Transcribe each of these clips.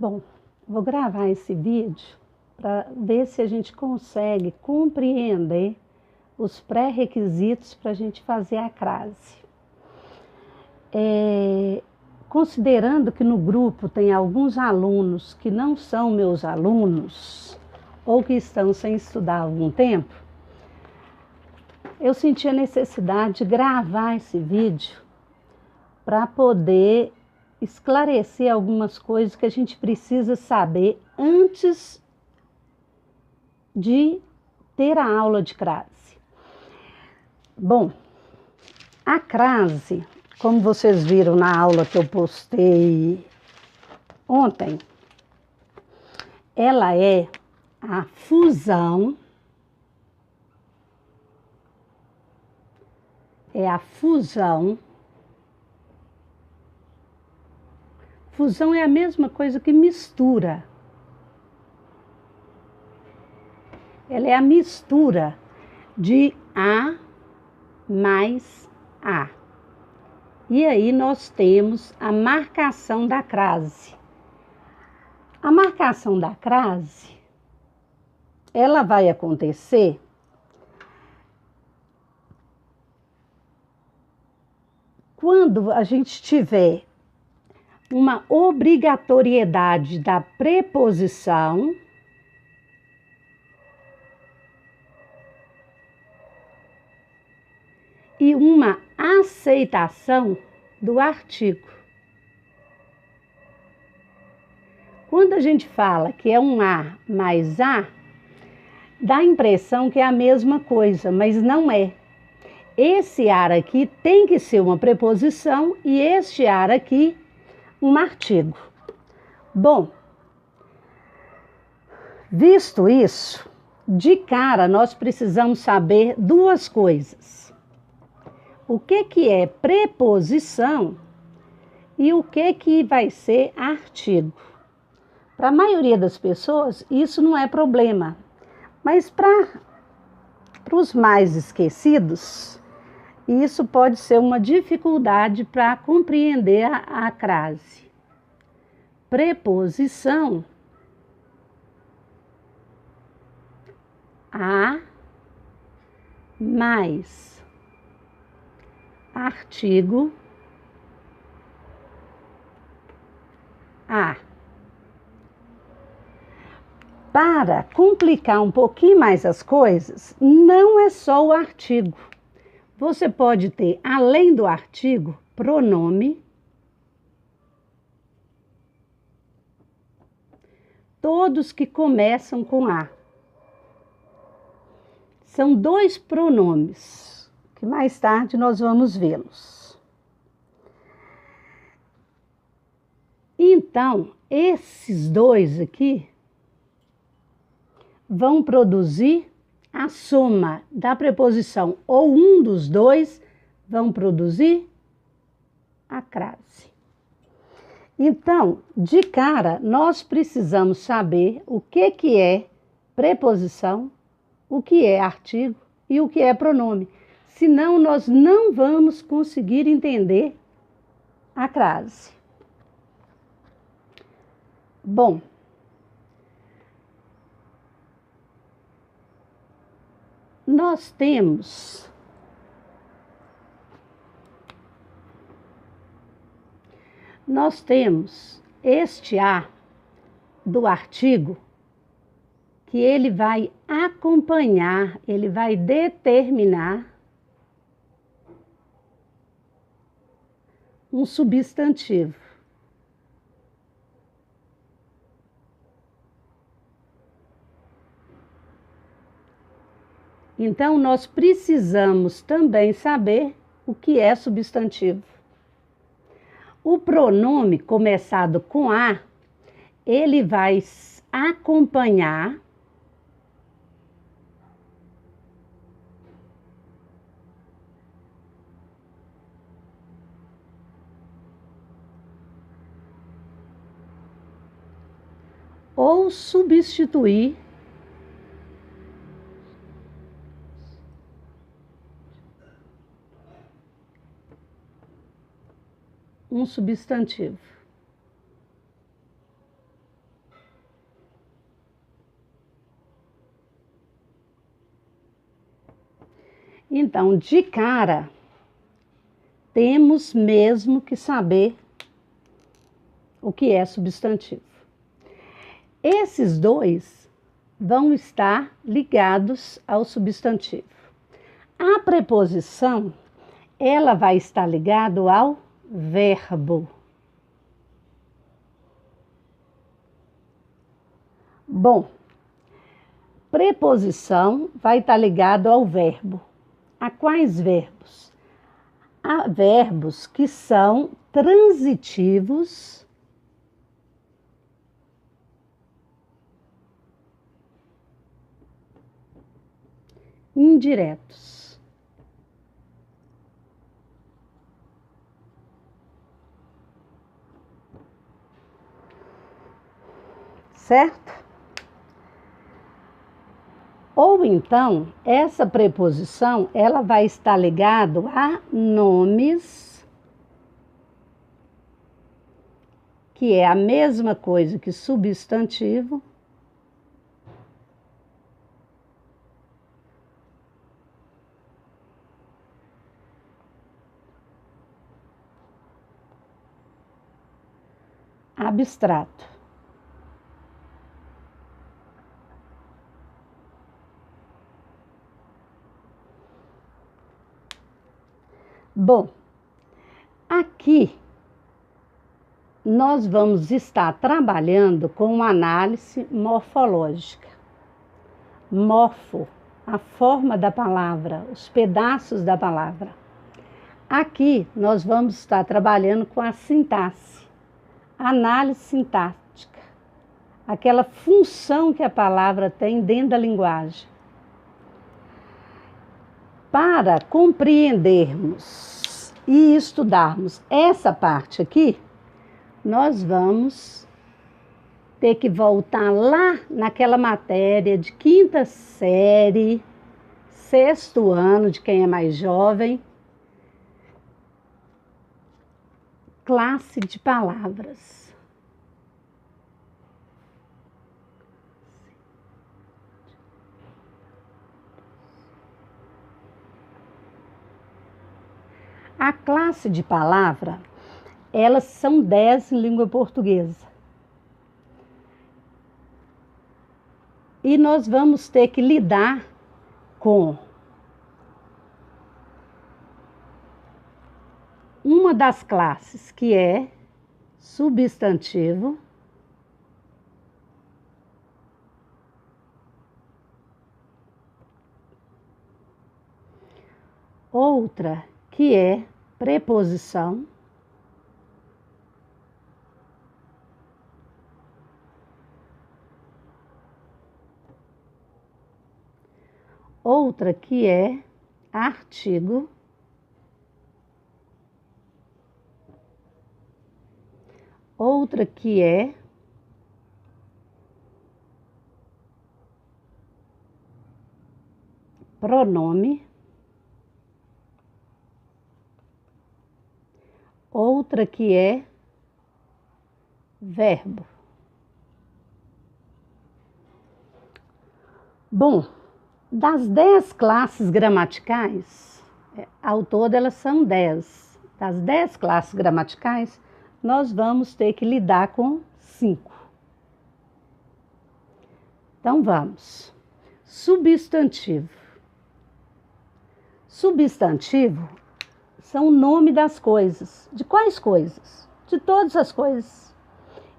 Bom, vou gravar esse vídeo para ver se a gente consegue compreender os pré-requisitos para a gente fazer a crase. Considerando que no grupo tem alguns alunos que não são meus alunos ou que estão sem estudar há algum tempo, eu senti a necessidade de gravar esse vídeo para poder esclarecer algumas coisas que a gente precisa saber antes de ter a aula de crase. Bom, a crase, como vocês viram na aula que eu postei ontem, ela é a fusão, Fusão é a mesma coisa que mistura. Ela é a mistura de A mais A. E aí nós temos a marcação da crase. A marcação da crase, ela vai acontecer quando a gente tiver uma obrigatoriedade da preposição e uma aceitação do artigo. Quando a gente fala que é um A mais A, dá a impressão que é a mesma coisa, mas não é. Esse ar aqui tem que ser uma preposição e este ar aqui um artigo. Bom, visto isso, de cara nós precisamos saber duas coisas. O que é preposição e o que vai ser artigo. Para a maioria das pessoas, isso não é problema, mas para os mais esquecidos, isso pode ser uma dificuldade para compreender a crase. Preposição, A mais artigo, A. Para complicar um pouquinho mais as coisas, não é só o artigo. Você pode ter, além do artigo, pronome, todos que começam com A. São dois pronomes, que mais tarde nós vamos vê-los. Então, esses dois aqui vão produzir a soma da preposição, ou um dos dois vão produzir a crase. Então, de cara, nós precisamos saber o que é preposição, o que é artigo e o que é pronome. Senão, nós não vamos conseguir entender a crase. Bom, nós temos este A do artigo que ele vai acompanhar, ele vai determinar um substantivo. Então, nós precisamos também saber o que é substantivo. O pronome começado com A, ele vai acompanhar ou substituir um substantivo. Então, de cara, temos mesmo que saber o que é substantivo. Esses dois vão estar ligados ao substantivo. A preposição, ela vai estar ligada ao verbo. Bom, preposição vai estar ligado ao verbo. A quais verbos? Há verbos que são transitivos indiretos. Certo? Ou então, essa preposição, ela vai estar ligada a nomes, que é a mesma coisa que substantivo, abstrato. Bom, aqui nós vamos estar trabalhando com uma análise morfológica. Morfo, a forma da palavra, os pedaços da palavra. Aqui nós vamos estar trabalhando com a sintaxe, análise sintática, aquela função que a palavra tem dentro da linguagem. Para compreendermos e estudarmos essa parte aqui, nós vamos ter que voltar lá naquela matéria de quinta série, sexto ano, de quem é mais jovem, classe de palavras. A classe de palavra, elas são 10 em língua portuguesa. E nós vamos ter que lidar com uma das classes, que é substantivo, outra que é preposição, outra que é artigo, outra que é pronome, outra que é verbo. Bom, das 10 classes gramaticais, ao todo elas são 10. Das 10 classes gramaticais, nós vamos ter que lidar com 5. Então vamos. Substantivo. Substantivo são o nome das coisas. De quais coisas? De todas as coisas.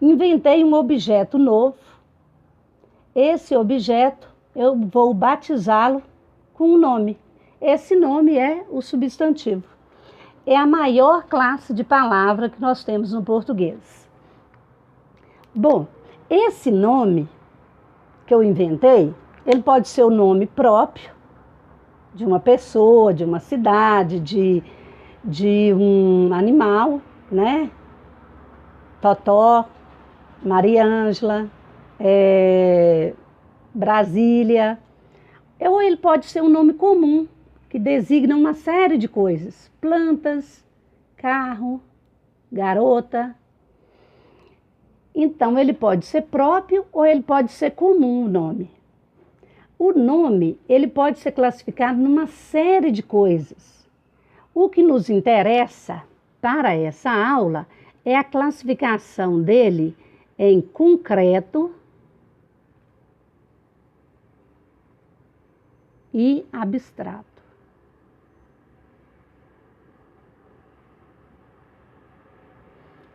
Inventei um objeto novo. Esse objeto eu vou batizá-lo com um nome. Esse nome é o substantivo. É a maior classe de palavra que nós temos no português. Bom, esse nome que eu inventei, ele pode ser o nome próprio de uma pessoa, de uma cidade, de um animal, né? Totó, Maria Ângela, Brasília. Ou ele pode ser um nome comum, que designa uma série de coisas. Plantas, carro, garota. Então, ele pode ser próprio ou ele pode ser comum o nome. O nome, ele pode ser classificado numa série de coisas. O que nos interessa para essa aula é a classificação dele em concreto e abstrato.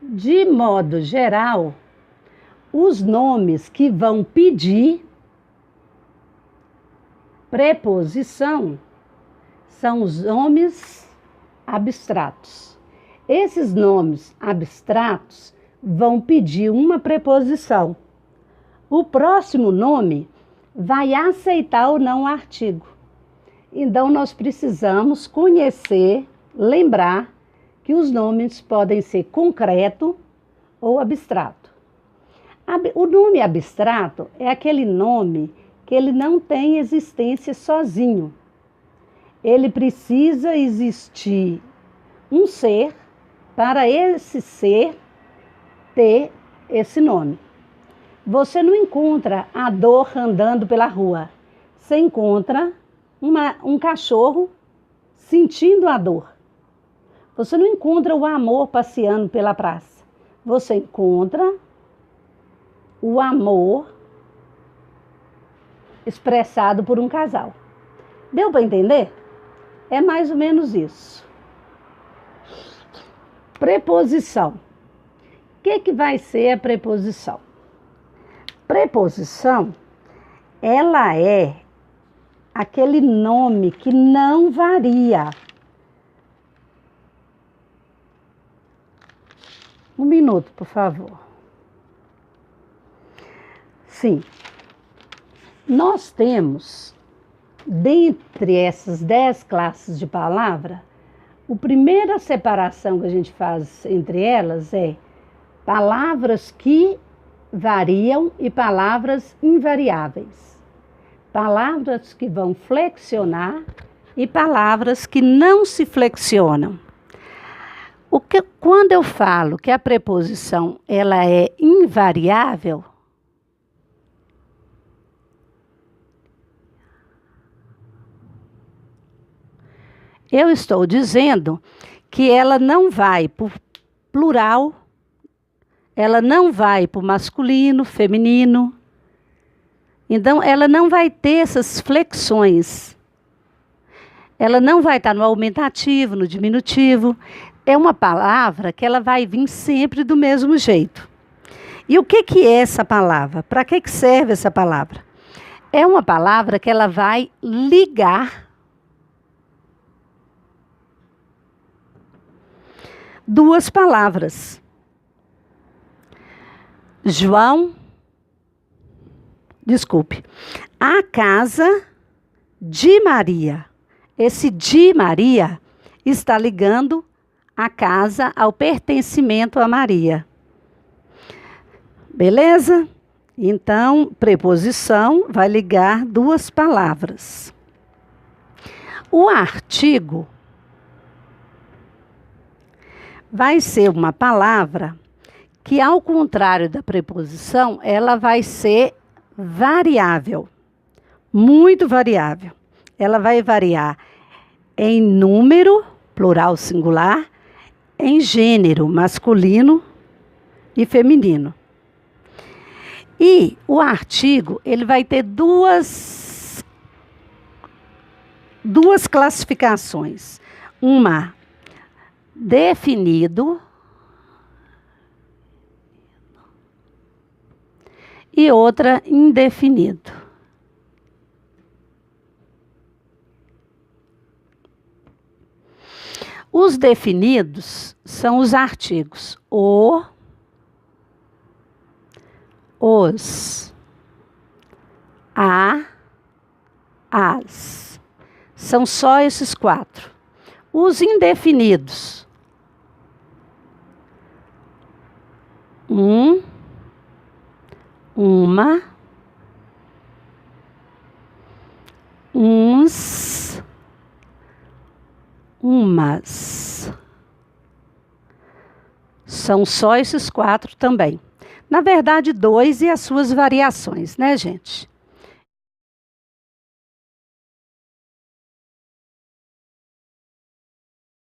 De modo geral, os nomes que vão pedir preposição são os nomes abstratos. Esses nomes abstratos vão pedir uma preposição. O próximo nome vai aceitar ou não o artigo. Então, nós precisamos conhecer, lembrar que os nomes podem ser concreto ou abstrato. O nome abstrato é aquele nome que ele não tem existência sozinho. Ele precisa existir um ser para esse ser ter esse nome. Você não encontra a dor andando pela rua. Você encontra um cachorro sentindo a dor. Você não encontra o amor passeando pela praça. Você encontra o amor expressado por um casal. Deu para entender? É mais ou menos isso. Preposição. O que vai ser a preposição? Preposição, ela é aquele nome que não varia. Um minuto, por favor. Sim. Nós temos, dentre essas 10 classes de palavra, a primeira separação que a gente faz entre elas é palavras que variam e palavras invariáveis. Palavras que vão flexionar e palavras que não se flexionam. Quando eu falo que a preposição ela é invariável, eu estou dizendo que ela não vai para o plural, ela não vai para o masculino, feminino. Então, ela não vai ter essas flexões. Ela não vai estar no aumentativo, no diminutivo. É uma palavra que ela vai vir sempre do mesmo jeito. E o que é essa palavra? Para que serve essa palavra? É uma palavra que ela vai ligar duas palavras. A casa de Maria. Esse de Maria está ligando a casa ao pertencimento a Maria. Beleza? Então, preposição vai ligar duas palavras. O artigo vai ser uma palavra que, ao contrário da preposição, ela vai ser variável, muito variável. Ela vai variar em número, plural singular, em gênero, masculino e feminino. E o artigo, ele vai ter duas classificações. Uma, definido, e outra, indefinido. Os definidos são os artigos o, os, a, as. São só esses 4. Os indefinidos. Uma, uns, umas. São só esses 4 também. Na verdade, 2 e as suas variações, né, gente?